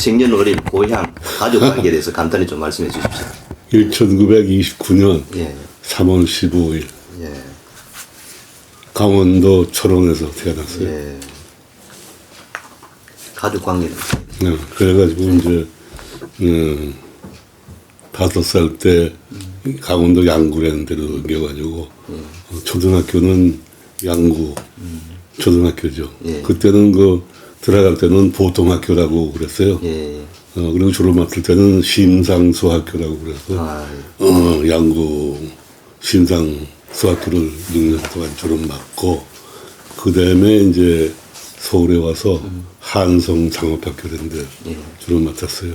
생년월일, 고향, 가족 관계에 대해서 간단히 좀 말씀해 주십시오. 1929년 예, 3월 15일 예, 강원도 철원에서 태어났어요. 예. 가족 관계는 네, 그래가지고 이제 5살 때 강원도 양구라는 데로 옮겨가지고 초등학교는 양구 초등학교죠. 예. 그때는 그 들어갈 때는 보통학교라고 그랬어요. 예, 그리고 졸업 맡을 때는 심상수학교라고 그래서 아, 양구 심상수학교를 6년 동안 졸업 맡고 그 다음에 이제 서울에 와서 한성장업학교라는데 예. 졸업 맡았어요.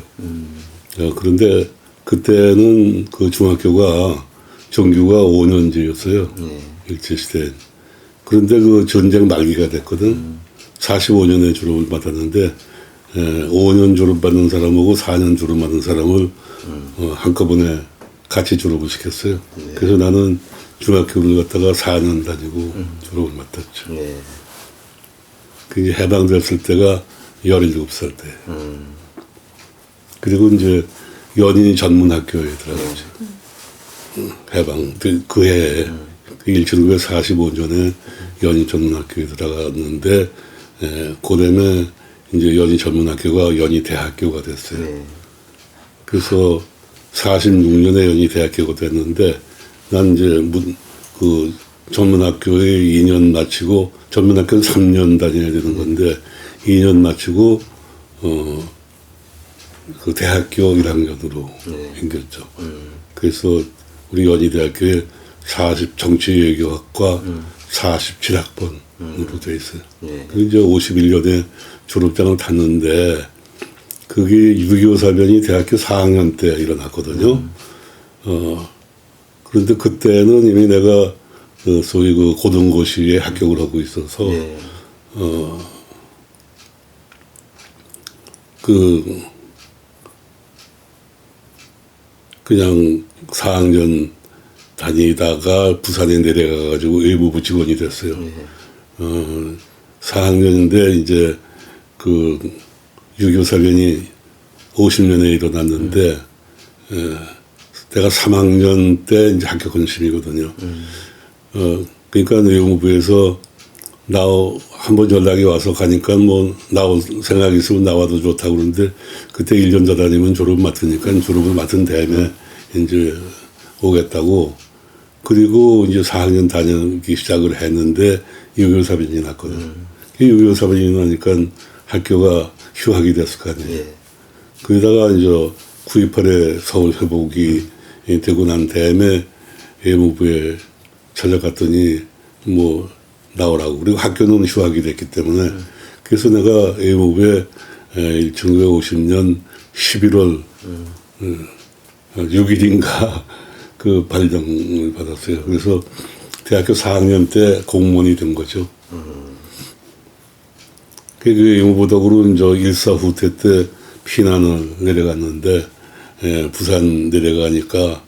그런데 그때는 그 중학교가 정규가 5년제였어요. 예. 일제시대. 그런데 그 전쟁 말기가 됐거든. 45년에 졸업을 받았는데 5년 졸업받는 사람하고 4년 졸업받는 사람을 한꺼번에 같이 졸업을 시켰어요. 그래서 나는 중학교를 갔다가 4년 다니고 졸업을 맡았죠. 예. 그게 해방됐을 때가 17살 때. 그리고 이제 연인이 전문학교에 들어갔죠. 해방, 그 해에, 1945년에 연인 전문학교에 들어갔는데, 그 다음에 이제 연인 전문학교가 연희대학교가 됐어요. 예. 그래서 46년에 연희대학교가 됐는데, 난 이제 그 전문학교에 2년 마치고, 전문학교는 3년 다녀야 되는 건데, 2년 마치고, 그 대학교 1학년으로 옮겼죠. 그래서 우리 연희대학교에 정치외교학과 47학번으로 돼 있어요. 예. 그리고 이제 51년에 졸업장을 탔는데 그게 6.25 사변이 대학교 4학년 때 일어났거든요. 그런데 그때는 이미 내가 그 소위 그 고등고시에 합격을 하고 있어서 예. 그냥 4학년 다니다가 부산에 내려가가지고 외무부 직원이 됐어요. 4학년인데 이제 그 6.25 사변이 50년에 일어났는데 내가 3학년 때 이제 합격 건심이거든요. 그러니까 외무부에서 한번 연락이 와서 가니까 뭐 나올 생각이 있으면 나와도 좋다고 그러는데 그때 1년 더 다니면 졸업 맡으니까 졸업을 맡은 다음에 이제 오겠다고 그리고 이제 4학년 다니기 시작을 했는데 6.25 사변이 났거든. 6.25 사변이 나니까 학교가 휴학이 됐을 거 아니에요. 예. 거기다가 이제 9.28에 서울 회복이 되고 난 다음에 외무부에 찾아갔더니 뭐 나오라고. 그리고 학교는 휴학이 됐기 때문에. 그래서 내가 외무부에 1950년 11월 6일인가 그 발령을 받았어요. 그래서 대학교 4학년 때 공무원이 된 거죠. 그 외무부덕으로 이제 1사 후퇴 때 피난을 내려갔는데 부산 내려가니까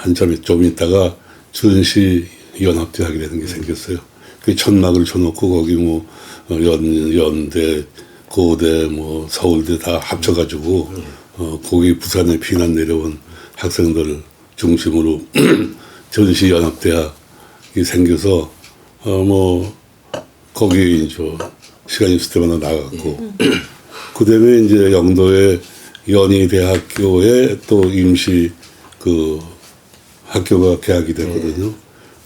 한참 좀 있다가 전시 연합대학이 되는 게 생겼어요. 그 천막을 쳐놓고 거기 뭐 연대, 고대, 뭐 서울대 다 합쳐가지고 거기 부산에 피난 내려온 학생들 중심으로 전시 연합대학이 생겨서 뭐 거기 시간 있을 때마다 나갔고 그 다음에 이제 영도의 연희대학교에 또 임시 그 학교가 개학이 됐거든요.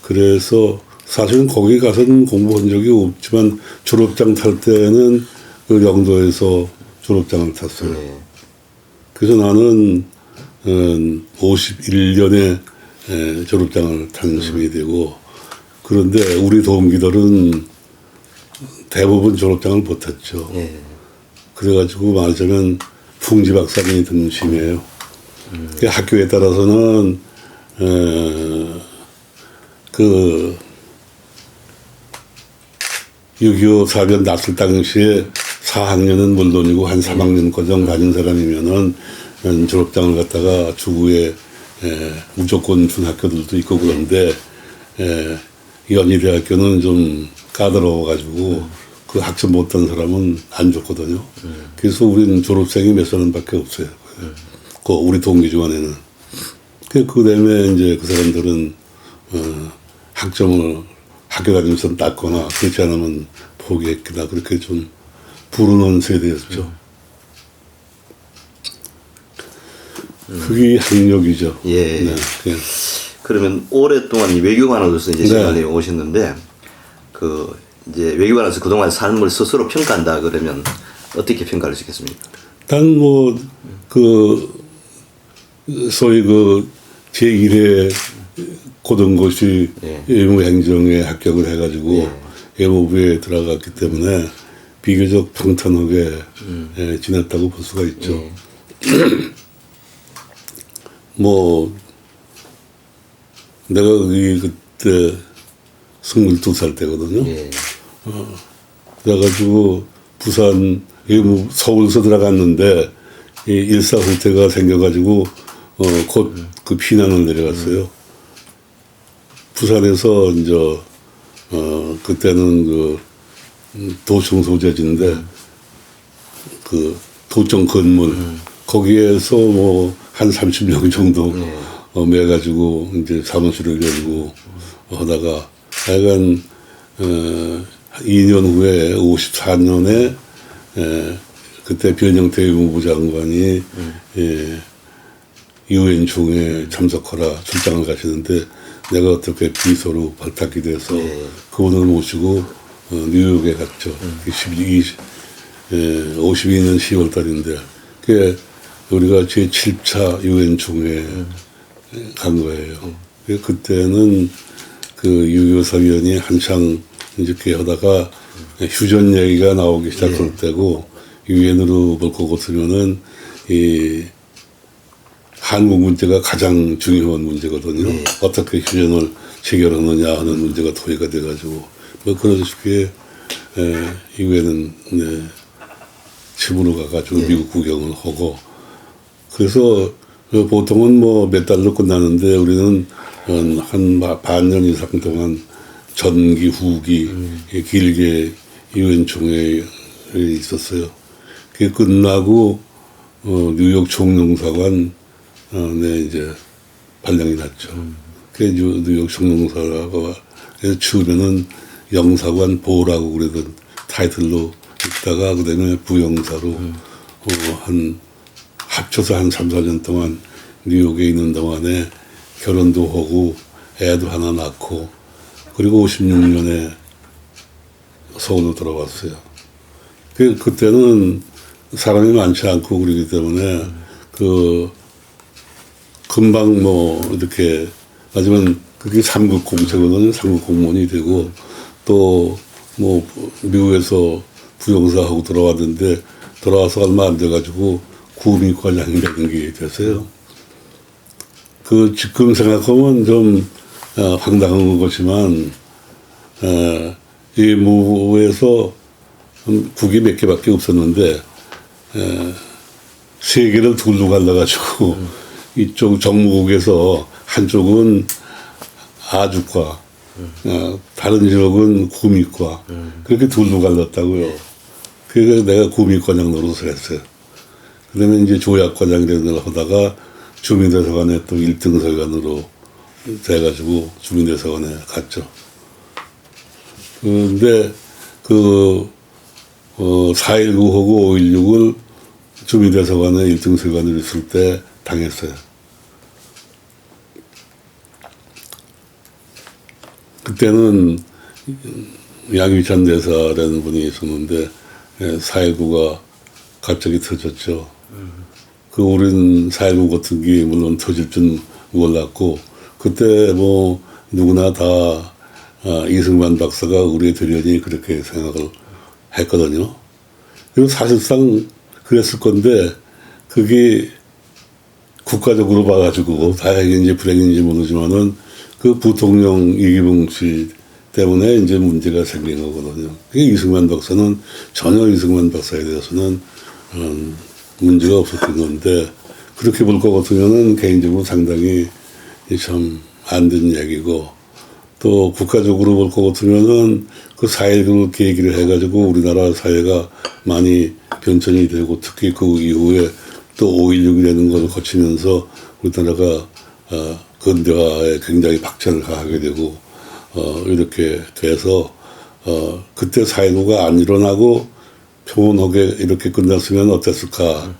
그래서 사실은 거기 가서는 공부한 적이 없지만 졸업장 탈 때는 그 영도에서 졸업장을 탔어요. 그래서 나는 51년에 졸업장을 탄 셈이 되고 그런데 우리 동기들은 대부분 졸업장을 못 탔죠. 예. 그래가지고 말하자면 풍지박산이 든 셈이에요. 그 학교에 따라서는 그 6.25 사변 났을 당시에 4학년은 물론이고 한 3학년 과정 다닌 사람이면은 졸업장을 갖다가 주구에 무조건 준 학교들도 있고 그런데 연희대학교는 좀 까다로워가지고 그 학점 못한 사람은 안 줬거든요. 그래서 우리는 졸업생이 몇 사람밖에 없어요. 그 우리 동기 중안에는. 그 다음에 이제 그 사람들은 학점을 학교 다니면서 땄거나 그렇지 않으면 포기했거나 그렇게 좀 부르는 세대였죠. 그게 학력이죠. 예. 네. 예. 그러면 오랫동안 이 외교관으로서 이제 네. 시간이 오셨는데 그 이제 외교관으로서 그동안 삶을 스스로 평가한다 그러면 어떻게 평가를 하시겠습니까? 단 뭐 그 소위 그 제1회 고등고시 예. 외무행정에 합격을 해가지고 외무부에 들어갔기 때문에 비교적 평탄하게 예, 지냈다고 볼 수가 있죠. 뭐 내가 거기 그때 22살 때거든요. 예. 그래가지고 부산 외무 서울서 들어갔는데 이 일사 후퇴가 생겨가지고 곧 그 피난을 내려갔어요. 부산에서 이제 그때는 그 도청 소재지인데 그 도청 건물 거기에서 뭐 한 30명 정도 매가지고 이제 사무실을 열고 하다가 하여간 2년 후에 54년에 그때 변형태 외무부 장관이 유엔 총회에 참석하라 출장을 가시는데 내가 어떻게 비서로 발탁이 돼서 그분을 모시고 뉴욕에 갔죠. 52년 10월 달인데 그게 우리가 제7차 유엔 총회에 간 거예요. 그때는 그 유교사위원이 한창 이렇게 하다가 휴전 얘기가 나오기 시작할 때고 유엔으로 볼 것 같으면은 이 한국 문제가 가장 중요한 문제거든요. 어떻게 휴전을 체결하느냐 하는 문제가 토의가 돼가지고 뭐 그런 식의 이후에는 집으로 가가지고 미국 구경을 하고 그래서 보통은 뭐 몇 달로 끝나는데 우리는 한 반년 이상 동안 전기 후기 길게 유엔 총회에 있었어요. 그게 끝나고 뉴욕 총영사관 네 이제 발령이 났죠. 그 뉴욕 총영사가 그래서 처음에는 영사관 보라고 그러던 타이틀로 있다가 그다음에 부영사로 한 합쳐서 한 3, 4년 동안 뉴욕에 있는 동안에 결혼도 하고 애도 하나 낳고 그리고 56년에 서울로 들어왔어요. 그때는 사람이 많지 않고 그러기 때문에 그 금방 뭐 이렇게 하지만 그게 3급 공채거든요. 3급 공무원이 되고 또 뭐 미국에서 부영사하고 들어왔는데 들어와서 얼마 안 돼가지고 구미과장이 되는 게 됐어요. 그 지금 생각하면 좀 황당한 것이지만 이 무에서 국이 몇 개밖에 없었는데 세 개를 둘로 갈라가지고 이쪽 정무국에서 한쪽은 아주과 다른 지역은 구미과 그렇게 둘로 갈랐다고요. 그래서 내가 구미과장 노릇을 했어요. 그 다음에 이제 조약과장을 하다가 주민대사관에 또 1등 서관으로 돼가지고 주민대사관에 갔죠. 근데 4.19하고 5.16을 주민대사관에 1등 서관으로 있을 때 당했어요. 그때는 양위찬 대사라는 분이 있었는데 4.19가 갑자기 터졌죠. 우린 4.19 같은 게 물론 터질 줄 몰랐고 그때 뭐 누구나 다 이승만 박사가 우리의 대련이 그렇게 생각을 했거든요. 그리고 사실상 그랬을 건데 그게 국가적으로 봐가지고 다행인지 불행인지 모르지만은 그 부통령 이기붕 씨 때문에 이제 문제가 생긴 거거든요. 그게 이승만 박사는 전혀 이승만 박사에 대해서는 문제가 없었던 건데 그렇게 볼 것 같으면은 개인적으로 상당히 참 안 된 얘기고 또 국가적으로 볼 것 같으면은 그 4.19 계기를 해가지고 우리나라 사회가 많이 변천이 되고 특히 그 이후에 또 5.16이라는 것을 거치면서 우리나라가 근대화에 굉장히 박차를 가하게 되고 이렇게 돼서 그때 4.19가 안 일어나고 평온하게 이렇게 끝났으면 어땠을까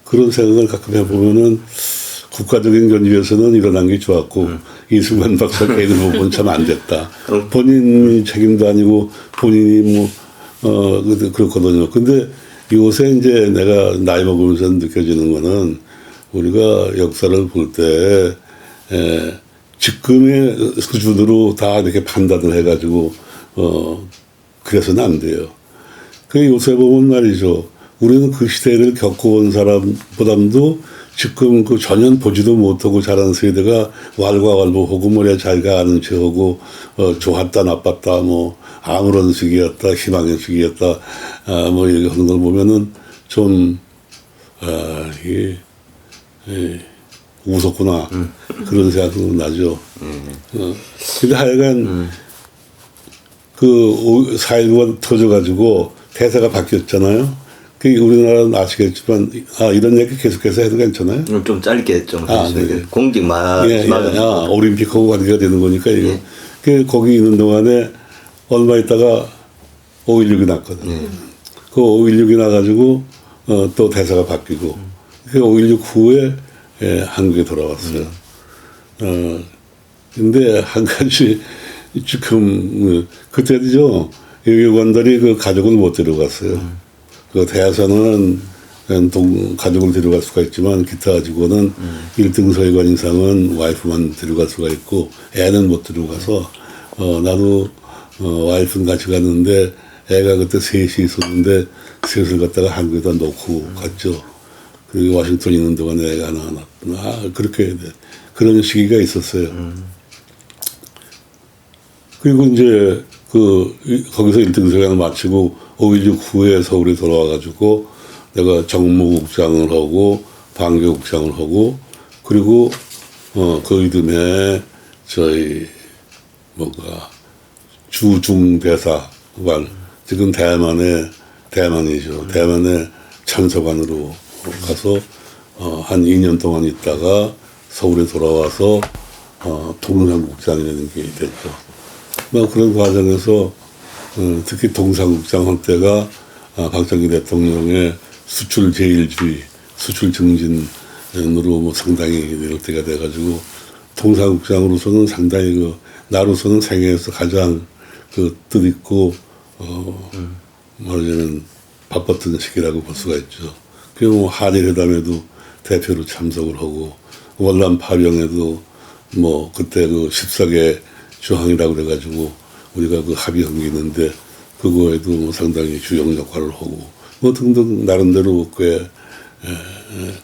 그런 생각을 가끔 해보면은 국가적인 견지에서는 일어난 게 좋았고 이승만 박사 개인을 보면 참 안 됐다. 본인 책임도 아니고 본인이 그렇거든요. 근데 요새 이제 내가 나이 먹으면서 느껴지는 거는 우리가 역사를 볼 때 지금의 수준으로 다 이렇게 판단을 해가지고 그래서는 안 돼요. 그 요새 보면 말이죠. 우리는 그 시대를 겪어온 사람보다도 지금 그 전혀 보지도 못하고 자란 세대가 왈가왈부하고 뭐래 자기가 아는 체하고 좋았다 나빴다 뭐 아무런 시기였다 희망의 시기였다 뭐 이런 걸 보면은 좀 이게 웃었구나 그런 생각도 나죠. 근데 하여간 그 4.19가 터져가지고 대사가 바뀌었잖아요. 그 우리나라는 아시겠지만 이런 얘기 계속해서 해도 괜찮아요? 좀 짧게 좀 네. 공직 올림픽하고 관계가 되는 거니까 이거. 그 거기 있는 동안에 얼마 있다가 5.16이 났거든. 그 5.16이 나가지고 또 대사가 바뀌고 그 5.16 후에 한국에 돌아왔어요. 근데 한 가지 지금 그때죠 외교관들이 그 가족을 못 데려갔어요. 그 대사는 가족을 데려갈 수가 있지만 기타 가지고는 1등 서기관 이상은 와이프만 데려갈 수가 있고 애는 못 데려가서 나도 와이프는 같이 갔는데 애가 그때 셋이 있었는데 셋을 갖다가 한국에다 놓고 갔죠. 그리고 워싱턴 있는 동안에 애가 하나 낳았구나. 그렇게 그런 시기가 있었어요. 그리고 이제 거기서 1등 서기관을 마치고 5.16 후에 서울에 돌아와가지고 내가 정무국장을 하고 방교국장을 하고 그리고 그 이듬해 저희 주중대사관 지금 대만이죠. 대만의 참사관으로 가서 한 2년 동안 있다가 서울에 돌아와서 동산국장이라는 게 됐죠. 뭐 그런 과정에서 특히 동산국장 할 때가 박정희 대통령의 수출 제일주의, 수출 증진으로 뭐 상당히 이럴 때가 돼가지고 동산국장으로서는 상당히 나로서는 생애에서 가장 뜻있고 말하자면 바빴던 시기라고 볼 수가 있죠. 그리고 뭐 한일회담에도 대표로 참석을 하고 월남 파병에도 뭐 그때 14개 조항이라고 그래가지고 우리가 합의한 게 있는데 그거에도 뭐 상당히 주역 역할을 하고 뭐 등등 나름대로 꽤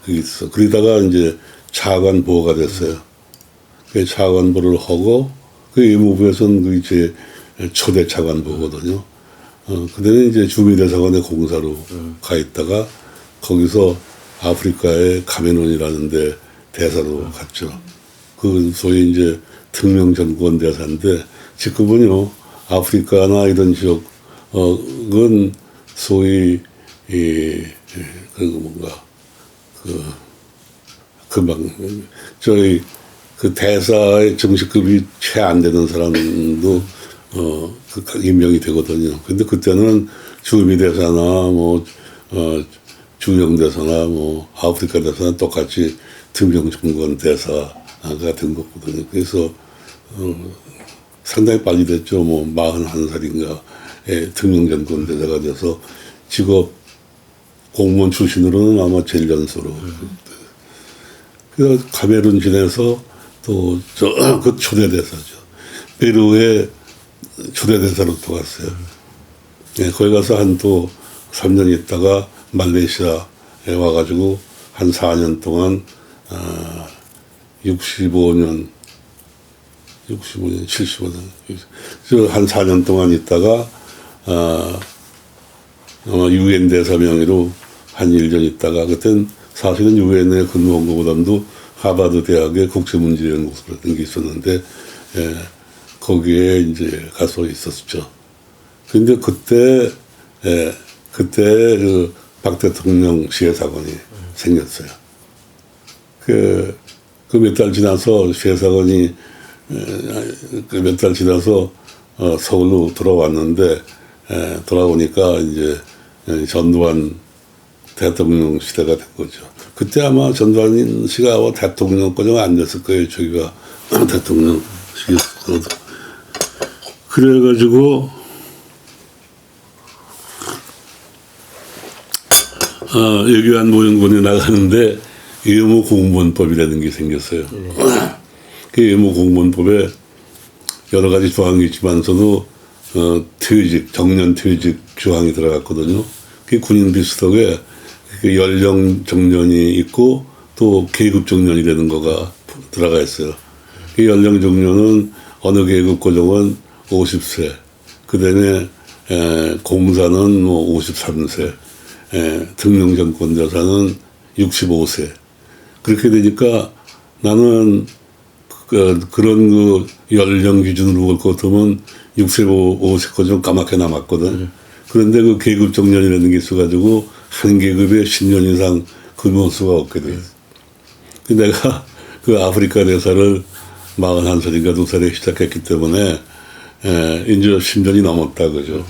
그게 있어. 그러다가 이제 차관 보호가 됐어요. 그 차관 보호를 하고 그 외무부에서는 그 이제 초대 차관 보거든요. 그때는 이제 주미대사관의 공사로 가 있다가 거기서 아프리카의 카메룬이라는 데 대사로 갔죠. 그 소위 이제 특명전권 대사인데 지금은요 아프리카나 이런 지역은 소위 저희 대사의 정식급이 채 안 되는 사람도 임명이 되거든요. 근데 그때는 주미 대사나 주영 대사나 아프리카 대사나 똑같이 특명정권 대사가 된 거거든요. 그래서 상당히 빨리 됐죠. 41살인가에 특명정권 대사가 돼서 직업 공무원 출신으로는 아마 제일 연소로. 그래서 카메룬 지내서 또 그 초대대사죠. 페루에 초대대사로 또 갔어요. 네, 거기 가서 또 3년 있다가 말레이시아에 와가지고 한 4년 동안 75년, 75년 한 4년 동안 있다가 아마 유엔 대사 명의로 한 1년 있다가 그땐 사실은 유엔에 근무한 것보다도 하버드 대학의 국제문제연구소라는 게 있었는데 거기에 이제 가서 있었죠. 근데 그때 그 박 대통령 시해사건이 생겼어요. 그 몇 달 지나서 시해사건이 그 몇 달 지나서 서울로 돌아왔는데 돌아오니까 이제 전두환 대통령 시대가 된 거죠. 그때 아마 전두환 씨가 대통령까지 안 됐을 거예요. 저기가 대통령시였어도. 그래가지고 여기한 모형군에 나가는데 의무공무원법이라는 게 생겼어요. 그 의무공무원법에 여러 가지 조항이 있지만서도 퇴직, 정년 퇴직 조항이 들어갔거든요. 그 군인 비슷하게 그 연령 정년이 있고 또 계급 정년이라는 거가 들어가 있어요. 그 연령 정년은 어느 계급 고정은 50세, 그 다음에 공사는 뭐 53세, 등용정권자사는 65세. 그렇게 되니까 나는 그런 그 연령 기준으로 볼 것 같으면 65세까지 좀 까맣게 남았거든. 그런데 그 계급 정년이라는 게 있어가지고 한 계급에 10년 이상 근무할 수가 없게 돼. 내가 그 아프리카 대사를 41살인가 2살에 시작했기 때문에 이제 10년이 넘었다 그죠.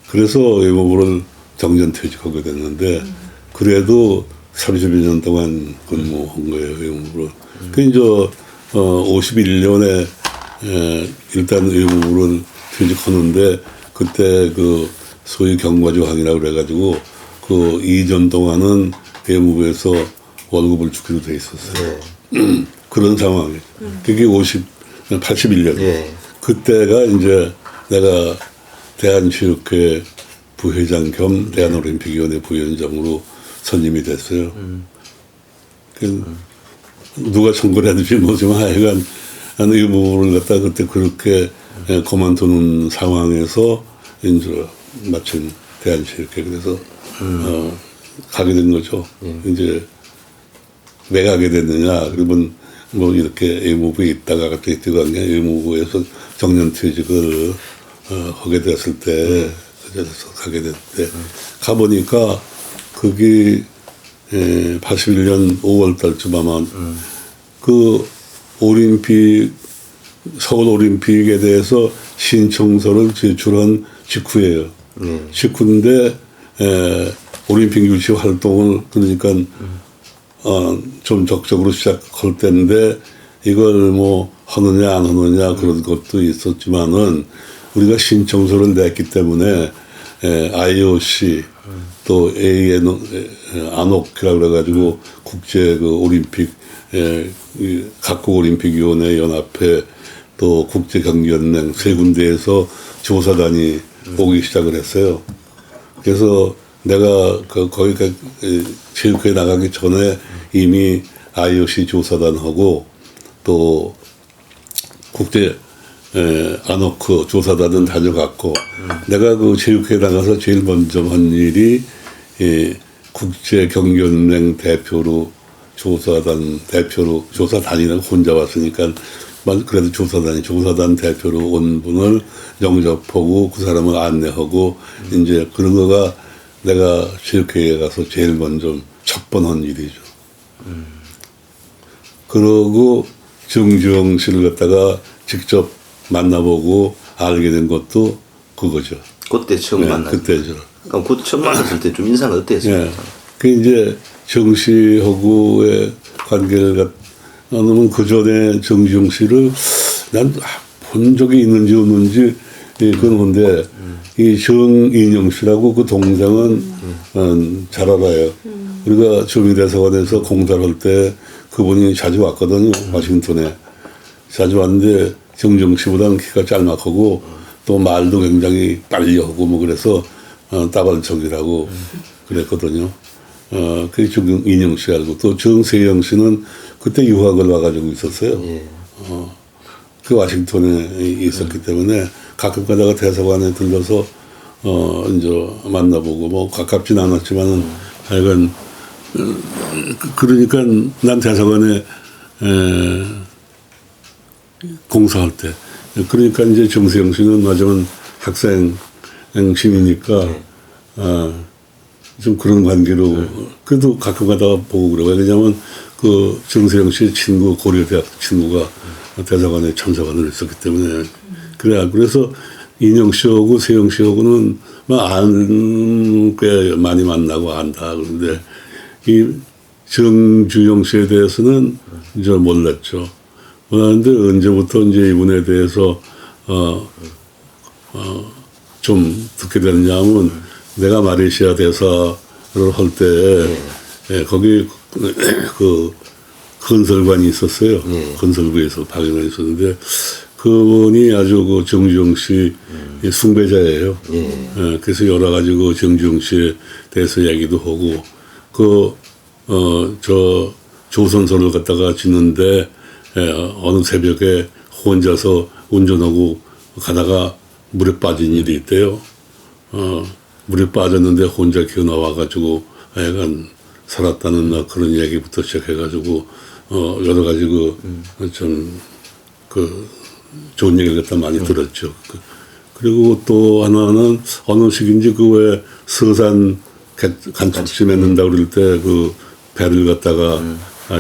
그래서 의무부를 정년 퇴직하게 됐는데 그래도 30여 년 동안 근무한 거예요, 의무부를. 그 이제 51년에 일단 의무부를 퇴직하는데 그때 그 소위 경과조항이라고 그래가지고 그 2년 동안은 의무부에서 월급을 주기로 돼 있었어요. 그런 상황이에요. 그게 81년. 예. 그때가 이제 내가 대한체육회 부회장 겸 대한올림픽위원회 부위원장으로 선임이 됐어요. 누가 청구를 했는지 모르지만 하여간 의무부를 갖다 그때 그렇게 그만두는 상황에서 이제 마침 대한체육회 그래서 가게 된 거죠. 이제 왜 가게 됐느냐 그러면 뭐 이렇게 의무부에 있다가 갑자기 들어간 게 의무부에서 정년퇴직을 하게 됐을 때 그래서 가게 됐는데 가보니까 그게 81년 5월 달쯤 아마 그 올림픽 서울 올림픽에 대해서 신청서를 제출한 직후예요. 직후인데 올림픽 유치 활동을 그러니까 좀 적극적으로 시작할 때인데 이걸 뭐 하느냐 안 하느냐 그런 것도 있었지만은 우리가 신청서를 냈기 때문에 IOC 또 아녹이라고 그래가지고 국제 그 올림픽 각국 올림픽위원회 연합회 또 국제경기연맹 세 군데에서 조사단이 오기 시작을 했어요. 그래서 내가 거기가 체육회에 나가기 전에 이미 IOC 조사단하고 또 국제 아노크 조사단은 다녀갔고 내가 그 체육회에 나가서 제일 먼저 한 일이 국제경기연맹 대표로 조사단이라고 혼자 왔으니까 그래도 조사단 대표로 온 분을 영접하고 그 사람을 안내하고 이제 그런 거가 내가 체육회에 가서 제일 먼저 첫 번 한 일이죠. 그러고 정주영 씨를 갖다가 직접 만나보고 알게 된 것도 그거죠. 그때 처음 만났어요. 그때죠. 그럼 그 처음 만났을 때 좀 인상은 어땠습니까? 그 이제 정 씨하고의 관계를 나누면 그 전에 정주영 씨를 난 본 적이 있는지 없는지 그건 건데 이 정인영 씨라고 그 동생은 잘 알아요. 우리가 주미대사관에서 공사를 할 때 그분이 자주 왔거든요. 워싱턴에. 자주 왔는데 정정 씨보다는 키가 짤막하고 또 말도 굉장히 빨리 하고 뭐 그래서 따발적이라고 그랬거든요. 그 정인영 씨 알고 또 정세영 씨는 그때 유학을 와가지고 있었어요. 예. 그 워싱턴에 있었기 때문에 가끔 가다가 대사관에 들러서 이제 만나보고 뭐 가깝진 않았지만은 하여간 그러니까 난 대사관에 공사할 때 그러니까 이제 정세영 씨는 하지만 학생 신이니까 좀 그런 관계로 그래도 가끔 가다가 보고 그래요. 왜냐하면 그 정세영 씨 친구 고려대학 친구가 대사관에 참사관을 했었기 때문에 그래서 인영 씨하고 세영 씨하고는 꽤 많이 만나고 안다. 그런데 이 정주영 씨에 대해서는 이제 몰랐죠. 그런데 언제부터 이제 이분에 대해서 좀 듣게 됐냐면 내가 말레이시아 대사를 할 때 거기 그 건설관이 있었어요. 건설부에서 박영환이 있었는데 그분이 아주 그 정주영 씨 숭배자예요. 그래서 여러 가지 그 정주영 씨에 대해서 얘기도 하고 저 조선소를 갖다가 짓는데 어느 새벽에 혼자서 운전하고 가다가 물에 빠진 일이 있대요. 물에 빠졌는데 혼자 기어 나와가지고 약간 살았다는 그런 얘기부터 시작해가지고 여러 가지 좋은 얘기를 갖다 많이 들었죠. 그리고 또 하나는 어느 시기인지 그 왜 서산 간척지 맺는다 그럴 때 그 배를 갖다가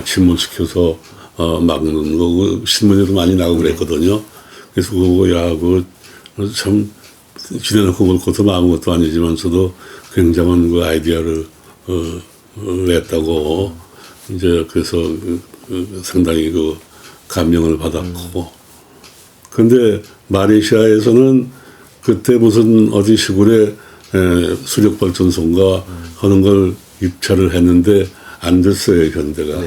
침몰시켜서 막는 거 신문에도 많이 나오고 그랬거든요. 그래서 참 지내놓고 볼 것도 아무것도 아니지만서도 굉장한 그 아이디어를 냈다고 이제 그래서 상당히 그 감명을 받았고 그런데 말레이시아에서는 그때 무슨 어디 시골에 수력발전소인가 하는 걸 입찰을 했는데 안 됐어요 현대가.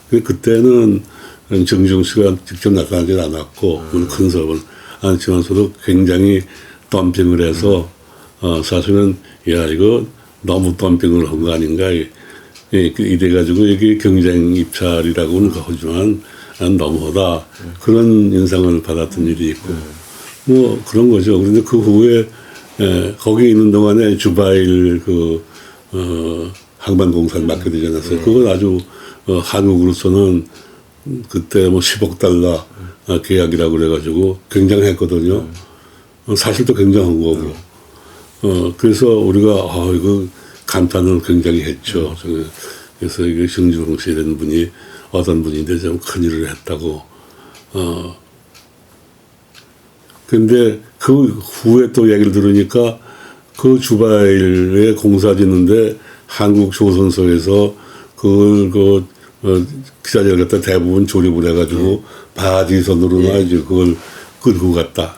그때는 정주영 씨가 직접 나타나지 않았고 큰 사업은 않지만서도 굉장히 덤핑을 해서 사실은 야 이거 너무 덤핑을 한 거 아닌가 이래가지고 이게 경쟁 입찰이라고는 하지만 너무하다 그런 인상을 받았던 일이 있고 뭐 그런 거죠. 그런데 그 후에 거기 있는 동안에 주바일 항만공사를 맡게 되지 않았어요. 그건 아주 한국으로서는 그때 뭐 10억 달러 계약이라고 그래가지고 굉장했거든요. 사실도 굉장한 거고. 그래서 우리가 이거 감탄을 굉장히 했죠. 그래서 이게 정주영 씨라는 분이 어떤 분인데 좀 큰일을 했다고. 근데 그 후에 또 얘기를 들으니까 그 주바일에 공사 짓는데 한국 조선소에서 그걸 기자재를 갖다 대부분 조립을 해가지고 바지선으로나 이제 그걸 끌고 갔다.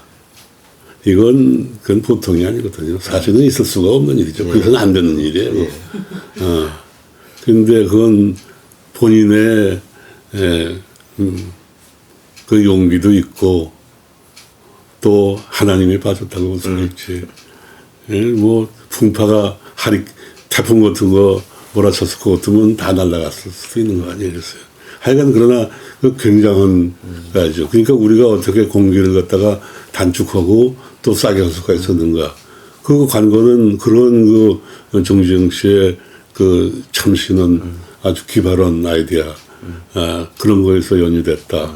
그건 보통이 아니거든요. 사실은 있을 수가 없는 일이죠. 그래서는 안 되는 일이에요. 근데 그건 본인의 그 용기도 있고 또 하나님이 봐줬다고 볼 수가 있지. 뭐 풍파가 태풍 같은 거 몰아쳤을 것 같으면 다 날아갔을 수도 있는 거 아니겠어요. 하여간 그러나 그 굉장한 거죠. 그러니까 우리가 어떻게 공기를 갖다가 단축하고 또 싸게 할 수가 있었는가. 그 관건은 그런 정주영 씨의 그 참신한 아주 기발한 아이디어 그런 거에서 연유됐다.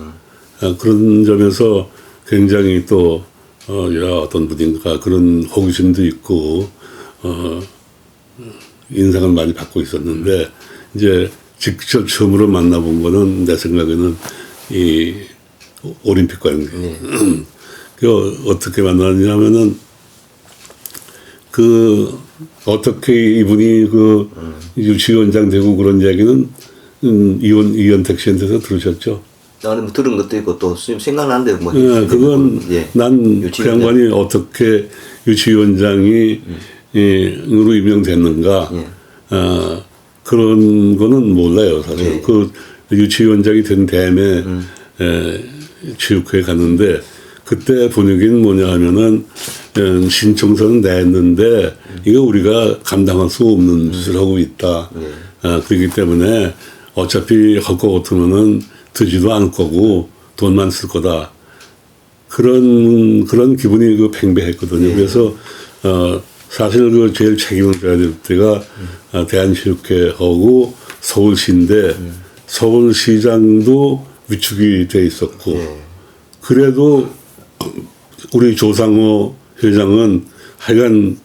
그런 점에서 굉장히 또 어떤 분인가 그런 호기심도 있고 인상을 많이 받고 있었는데 이제 직접 처음으로 만나본 거는 내 생각에는 이 올림픽 관계. 그 어떻게 만났냐면은 어떻게 이분이 유치원장 되고 그런 얘기는 이현택 씨한테서 들으셨죠? 나는 뭐 들은 것도 있고 또 생각나는 대로 뭐. 그건 난 그 양반이 어떻게 유치원장이 으로 임명됐는가 그런 거는 몰라요 사실. 그 유치원장이 된 다음에 체육회에 갔는데 그때 분위기는 뭐냐 하면은 신청서는 냈는데 이거 우리가 감당할 수 없는 짓을 하고 있다. 그렇기 때문에 어차피 할 거 같으면은 되지도 않을 거고 돈만 쓸 거다. 그런 기분이 팽배했거든요. 그래서 사실 제일 책임을 져야 될 때가 대한체육회하고 서울시인데 서울시장도 위축이 돼 있었고 그래도 우리 조상호 회장은 하여간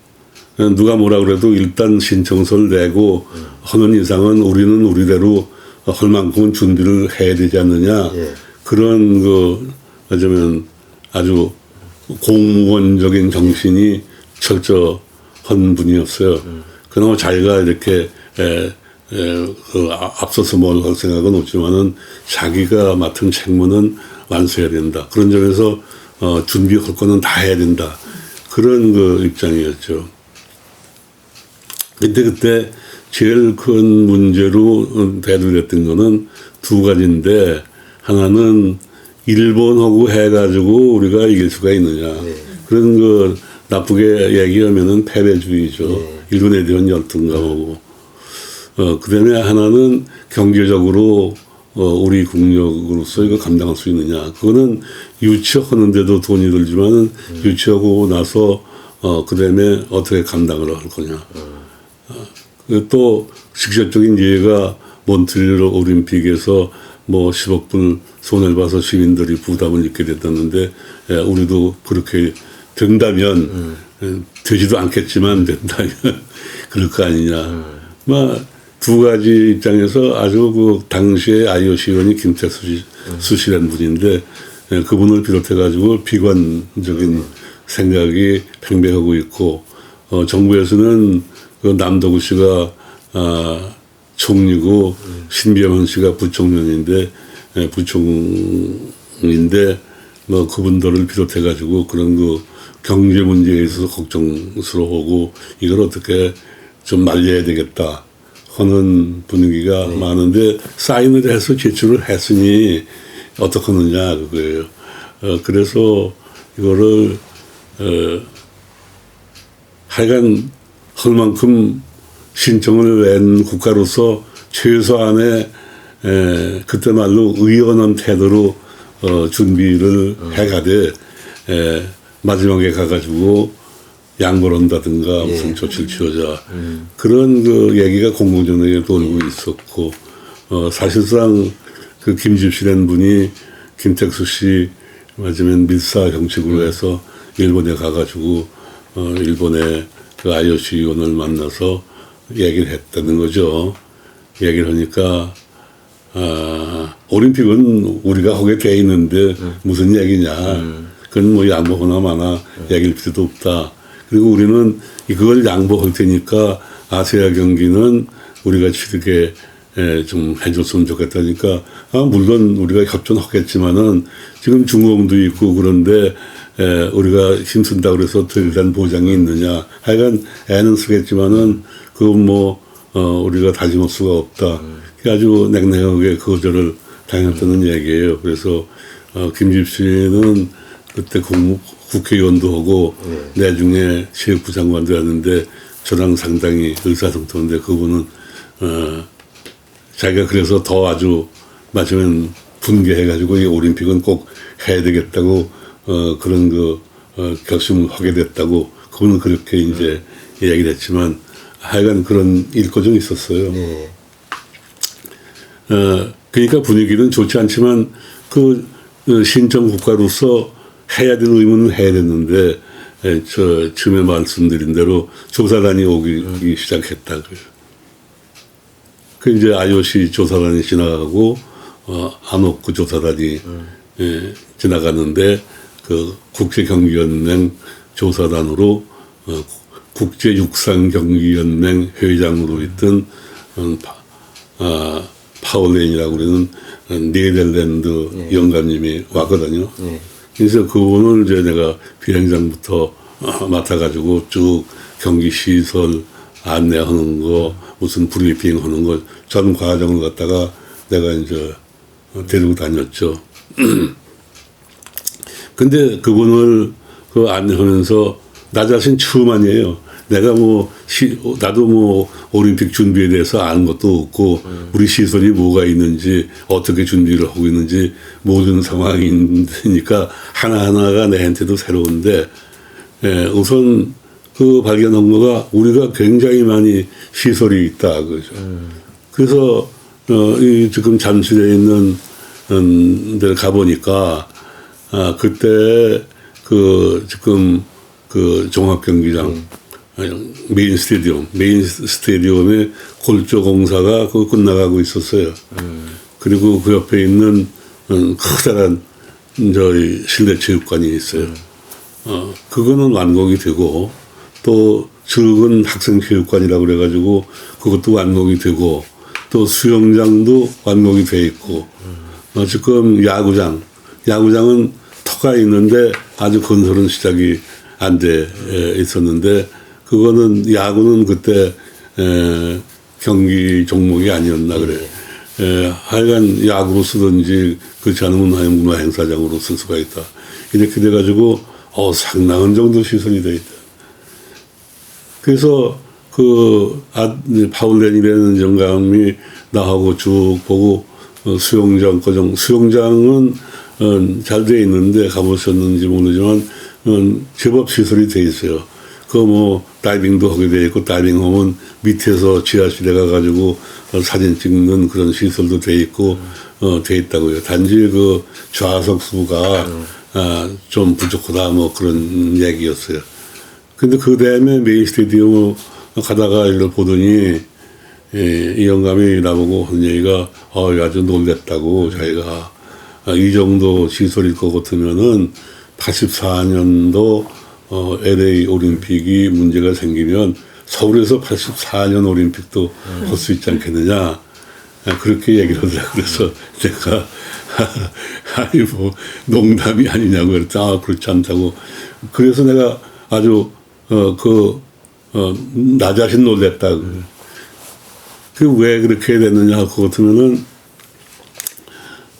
누가 뭐라 그래도 일단 신청서를 내고 하는 이상은 우리는 우리대로 할 만큼은 준비를 해야 되지 않느냐. 예. 그런 어쩌면 아주 공무원적인 정신이 철저한 분이었어요. 그나마 자기가 이렇게 앞서서 뭘 할 생각은 없지만은 자기가 맡은 책무는 완수해야 된다. 그런 점에서 준비할 거는 다 해야 된다. 그런 입장이었죠. 근데 그때 제일 큰 문제로 대두됐던 거는 두 가지인데, 하나는 일본하고 해가지고 우리가 이길 수가 있느냐. 네. 그런 나쁘게 얘기하면은 패배주의죠. 네. 일본에 대한 열등감하고. 그 다음에 하나는 경제적으로 우리 국력으로서 이거 감당할 수 있느냐. 그거는 유치하는데도 돈이 들지만은 유치하고 나서 그 다음에 어떻게 감당을 할 거냐. 또 직접적인 예가 몬트리올 올림픽에서 뭐 10억 불 손해를 봐서 시민들이 부담을 입게 됐다는데, 우리도 그렇게 된다면, 되지도 않겠지만 된다면 그럴 거 아니냐. 두 가지 입장에서 아주 당시에 IOC 의원이 김택수 씨라는 분인데, 그분을 비롯해가지고 비관적인 생각이 팽배하고 있고, 정부에서는 남도구 씨가 총리고 신병헌 씨가 부총리인데 뭐 그분들을 비롯해가지고 그런 경제 문제에 있어서 걱정스러워하고 이걸 어떻게 좀 말려야 되겠다 하는 분위기가 많은데, 사인을 해서 제출을 했으니 어떡하느냐 그거예요. 그래서 이거를 하여간 할 만큼 신청을 낸 국가로서 최소한의 그때 말로 의연한 태도로 준비를 해가되, 마지막에 가가지고 양보를 한다든가 무슨 조치를 취하자. 그런 얘기가 공공전에 돌고 있었고, 사실상 김집시라는 분이 김택수 씨 맞으면 밀사 형식으로 해서 일본에 가가지고 일본의 IOC 의원을 만나서 얘기를 했다는 거죠. 얘기를 하니까 올림픽은 우리가 하게 돼 있는데 무슨 얘기냐. 그건 뭐 양보하나 마나 얘기할 필요도 없다. 그리고 우리는 그걸 양보할 테니까 아시아 경기는 우리가 치르게 좀 해줬으면 좋겠다니까. 물론 우리가 협조하겠지만은 지금 중공도 있고 그런데 우리가 힘쓴다 그래서 특별한 보장이 있느냐. 하여간 애는 쓰겠지만은 우리가 다짐할 수가 없다. 아주 냉랭하게 거절을 당했다는 얘기예요. 그래서 김집시는 그때 국회의원도 하고 내중에 체육부 장관도 했는데 저랑 상당히 의사소통인데, 그분은 자기가 그래서 더 아주 마치면 분개해가지고 이 올림픽은 꼭 해야 되겠다고 그런 결심을 하게 됐다고 그분은 그렇게 이제 얘기를 했지만, 하여간 그런 일거정이 있었어요. 네. 그러니까 분위기는 좋지 않지만 신청 국가로서 해야 되는 의무는 해야 됐는데, 처음에 말씀드린 대로 조사단이 오기 시작했다. 그 이제 IOC 조사단이 지나가고 안옥구 조사단이 지나가는데, 국제경기연맹 조사단으로 국제육상경기연맹 회장으로 있던 파울렌이라고 그러는 네덜란드 영감님이 왔거든요. 그래서 그분을 이제 내가 비행장부터 맡아가지고 쭉 경기 시설 안내하는 거, 무슨 브리핑 하는 거 전 과정을 갖다가 내가 이제 데리고 다녔죠. 근데 그분을 안내하면서 나 자신 처음 아니에요. 내가 나도 올림픽 준비에 대해서 아는 것도 없고, 우리 시설이 뭐가 있는지, 어떻게 준비를 하고 있는지, 모든 상황이니까 하나하나가 내한테도 새로운데, 우선 발견한 거가 우리가 굉장히 많이 시설이 있다. 그죠. 그래서, 지금 잠실에 있는 데를 가보니까, 그때 지금 그 종합 경기장 메인 스테디움의 골조 공사가 그 끝나가고 있었어요. 그리고 그 옆에 있는 커다란 저희 실내 체육관이 있어요. 그거는 완공이 되고 또 적은 학생 체육관이라고 그래가지고 그것도 완공이 되고 또 수영장도 완공이 돼 있고 지금 야구장은 터가 있는데 아주 건설은 시작이 안 돼 있었는데 그거는 야구는 그때 경기 종목이 아니었나 그래. 하여간 야구로 쓰든지 그렇지 않으면 문화행사장으로 쓸 수가 있다. 이렇게 돼가지고 상당한 정도 시설이 돼 있다. 그래서 파울렌이라는 영감이 나하고 쭉 보고 수영장은 잘 돼 있는데 가보셨는지 모르지만 제법 시설이 돼 있어요. 다이빙도 하게 돼 있고 다이빙하면 밑에서 지하실에 가가지고 사진 찍는 그런 시설도 돼 있고 돼 있다고요. 단지 그 좌석수가 좀 부족하다 뭐 그런 얘기였어요. 근데 그 다음에 메인 스테디움 가다가 이걸 보더니 이 영감이 나보고 한 얘기가 아주 놀랬다고 자기가 이 정도 시설일 것 같으면은 84년도 LA 올림픽이 문제가 생기면 서울에서 84년 올림픽도 할 수 있지 않겠느냐 그렇게 얘기를 하더라고요. 그래서 제가 아니 뭐 농담이 아니냐고 그랬더니 그렇지 않다고. 그래서 내가 아주 나 자신 놀랬다. 왜 그렇게 됐느냐 할 것 같으면은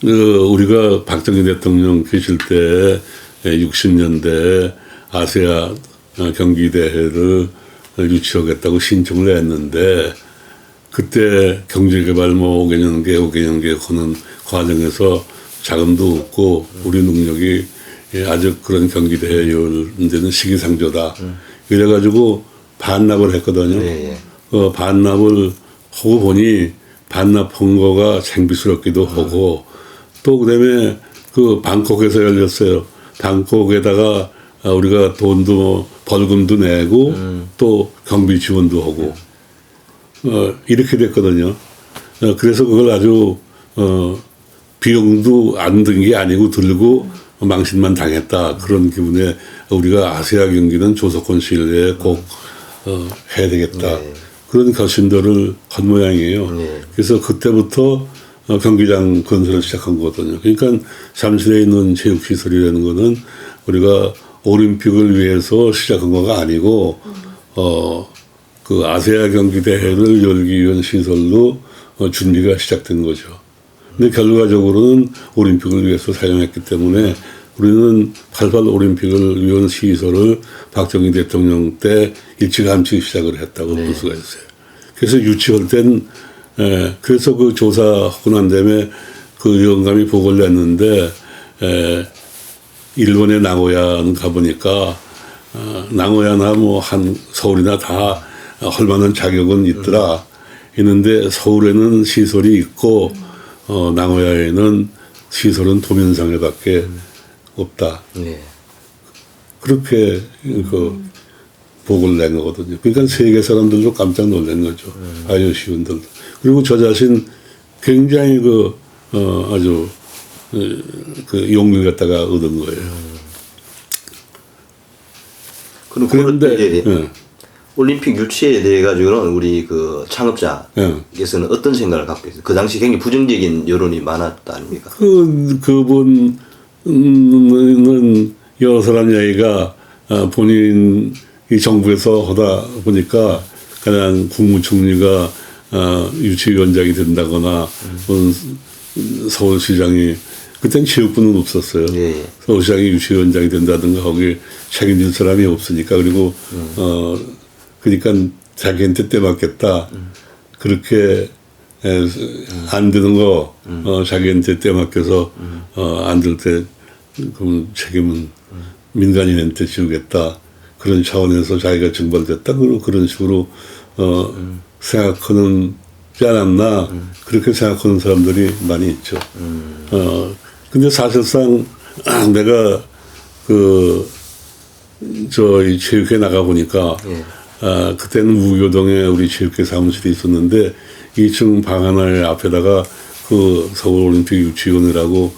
우리가 박정희 대통령 계실 때 60년대 아시아 경기대회를 유치하겠다고 신청을 했는데 그때 경제개발 뭐 5개년 계획 하는 과정에서 자금도 없고 우리 능력이 아주 그런 경기대회에 열는 시기상조다. 이래가지고 반납을 했거든요. 네. 반납을 하고 보니 반납한 거가 생비스럽기도 하고 또 그다음에 방콕에서 열렸어요. 방콕에다가 우리가 돈도 벌금도 내고 또 경비 지원도 하고 이렇게 됐거든요. 그래서 그걸 아주 비용도 안 든 게 아니고 들고 망신만 당했다 그런 기분에 우리가 아시아 경기는 조석권 시일 내에 꼭 해야 되겠다. 네. 그런 결심들을 한 모양이에요. 네. 그래서 그때부터 경기장 건설을 시작한 거거든요. 그러니까 잠실에 있는 체육시설이라는 거는 우리가 올림픽을 위해서 시작한 거가 아니고 그 아시아 경기 대회를 열기 위한 시설로 준비가 시작된 거죠. 근데 결과적으로는 올림픽을 위해서 사용했기 때문에 우리는 88 올림픽을 위한 시설을 박정희 대통령 때 일찌감치 시작을 했다고 볼 수가 있어요. 그래서 유치할 땐 그래서 그 조사하고 난 다음에 그 영감이 보고를 냈는데 일본의 나고야는 가보니까 나고야나 뭐 한 서울이나 다 할 만한 자격은 있더라. 있는데 서울에는 시설이 있고 나고야에는 시설은 도면상에밖에 없다. 네. 그렇게 보고를 낸 거거든요. 그러니까 세계 사람들도 깜짝 놀란 거죠. IOC원들도. 그리고 저 자신 굉장히 아주 용기를 갖다가 얻은 거예요. 그런데 올림픽 유치에 대해 가지고는 우리 그 창업자께서는 어떤 생각을 갖고 있어요? 그 당시 굉장히 부정적인 여론이 많았다 아닙니까? 그분은 여러 사람 얘기가 본인이 정부에서 하다 보니까 그냥 국무총리가 유치위원장이 된다거나 서울시장이 그때는 체육부는 없었어요. 예. 서울시장이 유치위원장이 된다든가 거기 책임질 사람이 없으니까 그리고 그러니까 자기한테 때 맞겠다. 그렇게 안 되는 거 자기한테 때 맡겨서 안 될 때 그럼 책임은 민간인한테 지우겠다. 그런 차원에서 자기가 증발됐다. 그런 식으로 생각하는 지 않았나. 그렇게 생각하는 사람들이 많이 있죠. 근데 사실상 내가 저희 체육회 나가 보니까, 그때는 무교동에 우리 체육회 사무실이 있었는데, 2층 방 하나의 앞에다가 그 서울올림픽 유치원이라고,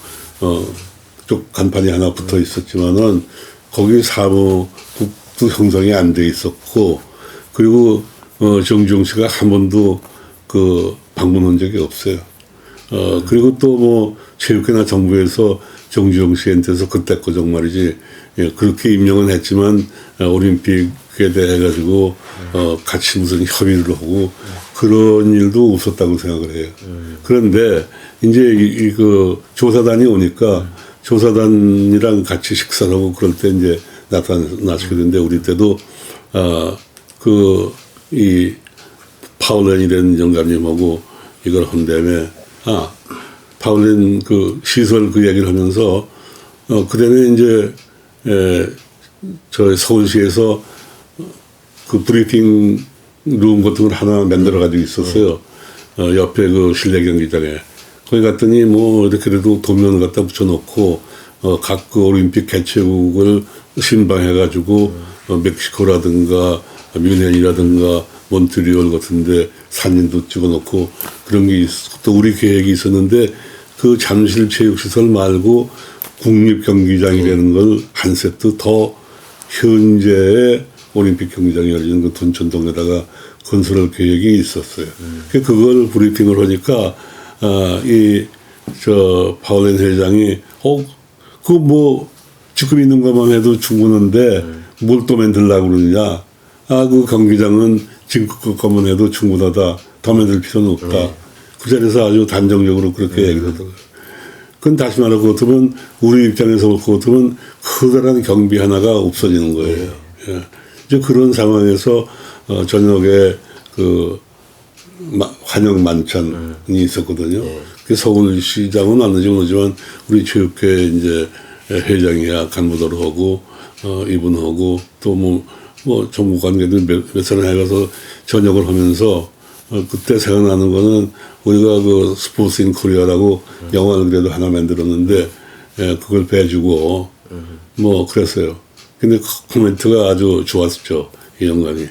쪽 간판이 하나 붙어 있었지만은, 거기 사무국도 형성이 안 돼 있었고, 그리고, 정주영 씨가 한 번도 방문한 적이 없어요. 그리고 또 뭐, 체육회나 정부에서 정주영 씨한테서 그때 거 정말이지, 예, 그렇게 임명은 했지만, 올림픽에 대해 가지고, 같이 무슨 협의를 하고, 그런 일도 없었다고 생각을 해요. 그런데, 이제 조사단이 오니까, 조사단이랑 같이 식사를 하고 그럴 때 이제 나타나시게 되는데, 우리 때도, 파울렌이라는 영감님하고 이걸 한 다음에, 파울렌 시설 얘기를 하면서, 그다음에 이제, 저 서울시에서 브리핑 룸 같은 걸 하나 만들어 가지고 있었어요. 옆에 실내 경기장에. 거기 갔더니 뭐, 이렇게라도 도면을 갖다 붙여놓고, 각 올림픽 개최국을 신방해가지고, 멕시코라든가, 뮌헨이라든가, 몬트리올 같은데 사진도 찍어놓고 그런 게 있었고, 또 우리 계획이 있었는데, 그 잠실 체육시설 말고 국립경기장이라는 걸 한 세트 더 현재의 올림픽 경기장이 열리는 그 둔천동에다가 건설할 계획이 있었어요. 그걸 브리핑을 하니까, 파울렌 회장이, 지금 있는 것만 해도 충분한데, 뭘 또 만들려고 그러느냐. 그 경기장은 지금 것만 해도 충분하다. 더 만들 필요는 없다. 그 자리에서 아주 단정적으로 그렇게 얘기를 하더라고요. 그건 다시 말하고 그렇다면, 우리 입장에서 그렇다면 커다란 경비 하나가 없어지는 거예요. 예. 이제 그런 상황에서, 저녁에 환영 만찬이 있었거든요. 그 서울시장은 아는지 모르지만, 우리 체육회 이제 회장이야 간부도로 하고, 이분하고, 또 정부 관계들 몇 사람 해가서 저녁을 하면서, 그때 생각나는 거는 우리가 스포츠 인 코리아라고 영화를 그래도 하나 만들었는데, 그걸 배주고, 그랬어요. 근데 코멘트가 아주 좋았죠. 이 영감이.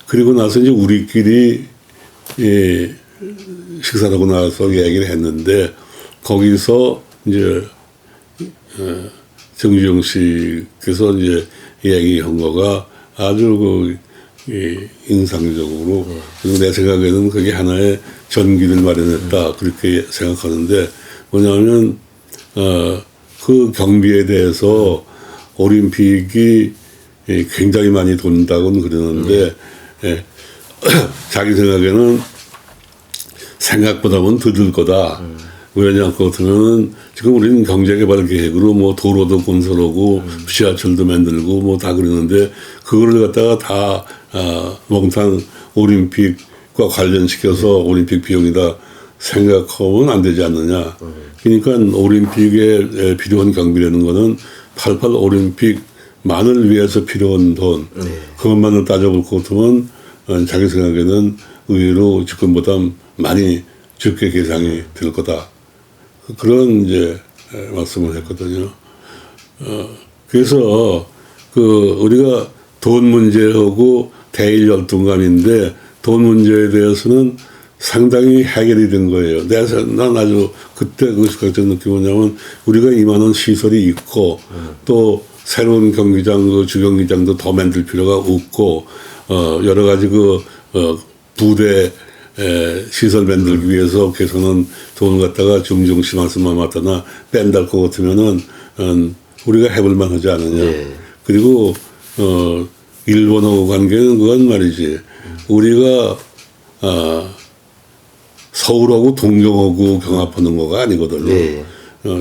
그리고 나서 이제 우리끼리, 식사를 하고 나서 얘기를 했는데, 거기서 이제, 정주영 씨께서 이제 얘기한 거가 아주 인상적으로, 그리고 내 생각에는 그게 하나의 전기를 마련했다. 그렇게 생각하는데, 뭐냐면, 그 경비에 대해서 올림픽이 굉장히 많이 돈다고는 그러는데, 자기 생각에는 생각보다는 더 들 거다. 왜냐하면 그렇다면 지금 우리는 경제개발 계획으로 도로도 건설하고 지하철도 만들고 다 그러는데, 그거를 갖다가 다 몽땅 올림픽과 관련시켜서 올림픽 비용이다 생각하면 안 되지 않느냐. 그러니까 올림픽에 필요한 경비라는 거는 88 올림픽만을 위해서 필요한 돈, 그것만을 따져볼 것 같으면 자기 생각에는 의외로 지금보다 많이 적게 계산이 될 거다. 그런 이제 말씀을 했거든요. 그래서 우리가 돈 문제하고 대일 열등감인데, 돈 문제에 대해서는 상당히 해결이 된 거예요. 난 아주 그때 그것까지 느낀 뭐냐면, 우리가 이만한 시설이 있고, 또 새로운 경기장, 주경기장도 더 만들 필요가 없고, 여러 가지 부대 시설 만들기 위해서 개선은 돈을 갖다가 정주영 씨 말씀만 맞다나 뺀달 것 같으면은, 우리가 해볼만 하지 않느냐. 그리고, 일본하고 관계는 그건 말이지. 우리가, 서울하고 동경하고 경합하는 거가 아니거든요.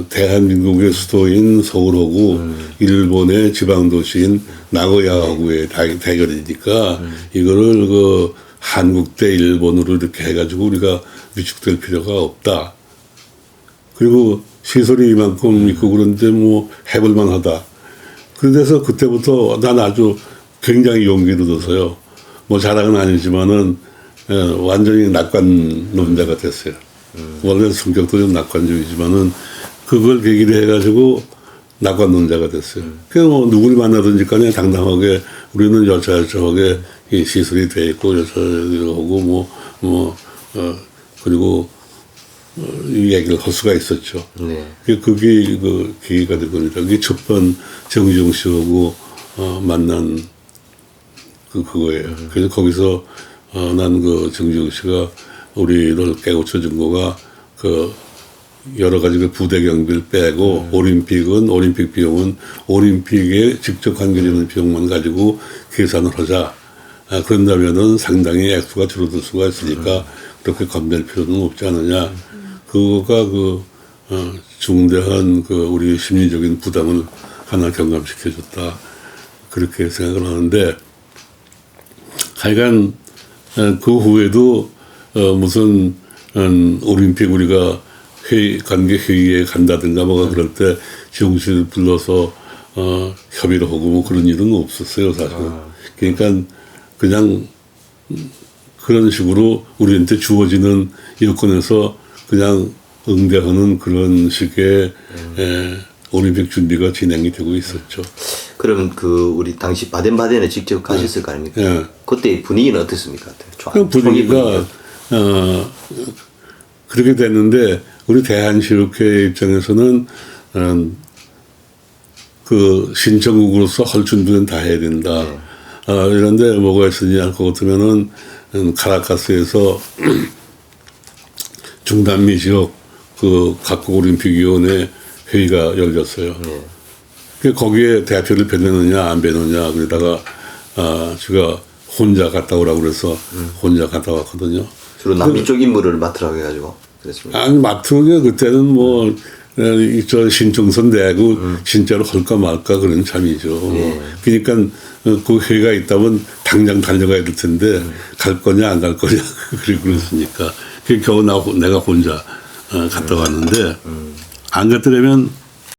대한민국의 수도인 서울하고 일본의 지방도시인 나고야하고의 대결이니까, 이거를 한국 대 일본으로 이렇게 해가지고 우리가 위축될 필요가 없다. 그리고 시설이 이만큼 있고 그런데 해볼만 하다. 그래서 그때부터 난 아주 굉장히 용기를 얻어서요. 자랑은 아니지만은, 완전히 낙관론자가 됐어요. 원래 성격도 좀 낙관적이지만은, 그걸 계기로 해가지고 낙관론자가 됐어요. 그냥 뭐 누구를 만나든지 간에 당당하게 우리는 여차여차하게 이 시설이 돼 있고 여차여차하고 그리고 이 얘기를 할 수가 있었죠. 네. 그게 그 계기가 되거든요. 그게 첫 번 정지용 씨하고 만난 그거예요. 그래서 거기서 난 그 정지용 씨가 우리를 깨우쳐 준 거가 그 여러 가지 그 부대 경비를 빼고 올림픽 비용은 올림픽에 직접 관계되는 비용만 가지고 계산을 하자. 그런다면은 상당히 액수가 줄어들 수가 있으니까 그렇게 건들 필요는 없지 않느냐. 그거가 그 중대한 그 우리 심리적인 부담을 하나 경감시켜줬다. 그렇게 생각을 하는데 하여간 그 후에도 무슨 올림픽 우리가 관계 회의에 간다든가 뭐가 그럴 때 지용실 불러서 협의를 하고 뭐 그런 일은 없었어요 사실. 그러니까 그냥 그런 식으로 우리한테 주어지는 여건에서 그냥 응대하는 그런 식의 올림픽 준비가 진행이 되고 있었죠. 그러면 그 우리 당시 바덴바덴에 직접 가셨을 거 아닙니까? 네. 그때 분위기는 어땠습니까? 그 분위기가 그렇게 됐는데 우리 대한체육회 입장에서는 그 신청국으로서 할 준비는 다 해야 된다. 네. 이런데 뭐가 있으냐 할 것 같으면은 카라카스에서 중남미 지역 그 각국 올림픽위원회 회의가 열렸어요. 네. 거기에 대표를 배내느냐 안 배느냐 그러다가 제가 혼자 갔다 오라고 그래서 혼자 갔다 왔거든요. 주로 남미 쪽 임무를 맡으라고 해가지고 그랬습니다. 아니 맡은 게 그때는 뭐 저 신청선 내고 진짜로 할까 말까 그런 참이죠. 네. 그러니까 그 회의가 있다면 당장 달려가야 될 텐데 갈 거냐 안 갈 거냐 그랬으니까 그 겨우 내가 혼자 갔다 왔는데 안 갔더라면